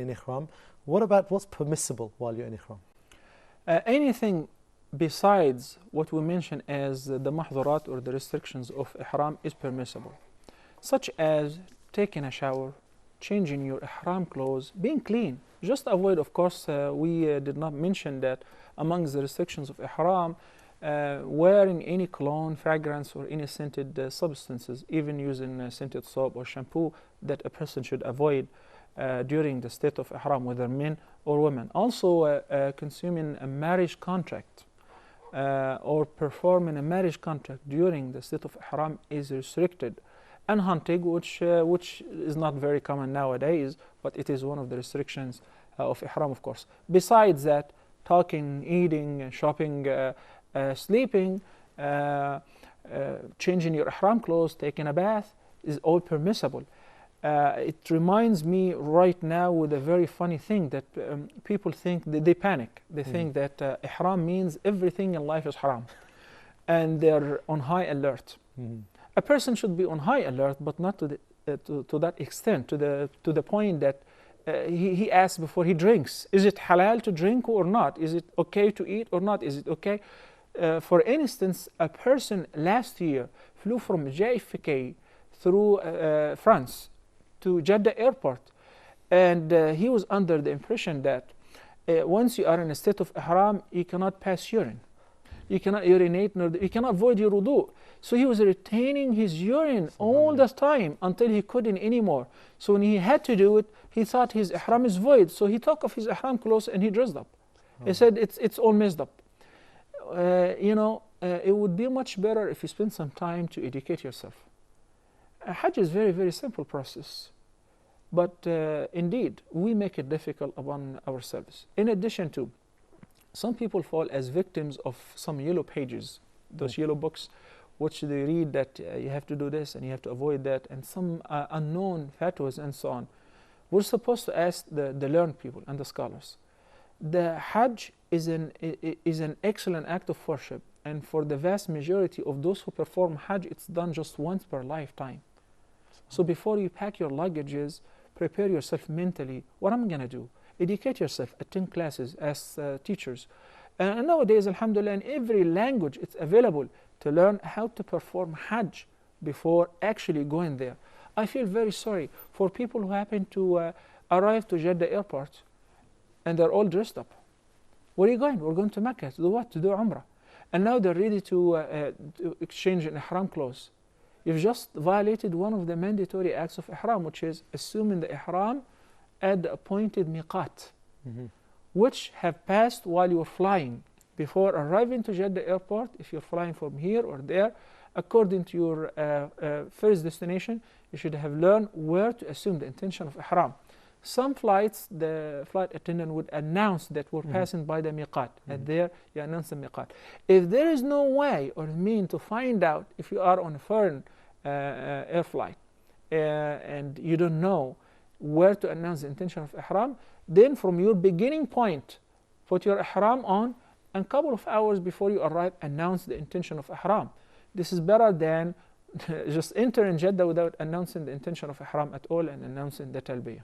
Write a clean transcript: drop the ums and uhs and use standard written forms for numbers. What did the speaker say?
in Ihram. What about what's permissible while you're in Ihram? Anything besides what we mention as the mahdurat or the restrictions of Ihram is permissible, such as taking a shower, changing your Ihram clothes, being clean. Just avoid, of course, we did not mention that amongst the restrictions of Ihram, wearing any cologne, fragrance, or any scented substances, even using scented soap or shampoo, that a person should avoid during the state of Ihram, whether men or women. Also, consuming a marriage contract or performing a marriage contract during the state of Ihram is restricted. And hunting, which is not very common nowadays, but it is one of the restrictions of Ihram, of course. Besides that, talking, eating, shopping, sleeping, changing your Ihram clothes, taking a bath is all permissible. It reminds me right now with a very funny thing that people think, they panic. They think that Ihram means everything in life is haram. And they're on high alert. A person should be on high alert, but not to that extent, to the point that he asks before he drinks, is it halal to drink or not? Is it okay to eat or not? Is it okay? For instance, a person last year flew from JFK through France to Jeddah airport, and he was under the impression that once you are in a state of Ihram, you cannot pass urine. You cannot urinate, you cannot avoid your wudu. So he was retaining his urine all the time until he couldn't anymore. So when he had to do it, he thought his Ihram is void. So he took off his Ihram clothes and he dressed up. He said, it's all messed up. It would be much better if you spend some time to educate yourself. Hajj is a very, very simple process. But indeed, we make it difficult upon ourselves. In addition to, some people fall as victims of some yellow pages, those yellow books, which they read that you have to do this and you have to avoid that, and some unknown fatwas and so on. We're supposed to ask the learned people and the scholars. The Hajj is an excellent act of worship, and for the vast majority of those who perform Hajj, it's done just once per lifetime. So before you pack your luggages, prepare yourself mentally. What am I going to do? Educate yourself, attend classes, ask teachers. And nowadays, alhamdulillah, in every language it's available to learn how to perform Hajj before actually going there. I feel very sorry for people who happen to arrive to Jeddah airport and they're all dressed up. Where are you going? We're going to Mecca. To do what? To do Umrah. And now they're ready to exchange in Ihram clothes. You've just violated one of the mandatory acts of Ihram, which is assuming the Ihram at the appointed miqat, which have passed while you're flying. Before arriving to Jeddah airport, if you're flying from here or there, according to your first destination, you should have learned where to assume the intention of Ihram. Some flights, the flight attendant would announce that we're passing by the miqat, and there you announce the miqat. If there is no way or mean to find out if you are on a foreign air flight and you don't know where to announce the intention of Ihram, then from your beginning point, put your Ihram on, and a couple of hours before you arrive, announce the intention of Ihram. This is better than just entering Jeddah without announcing the intention of Ihram at all and announcing the Talbiyah.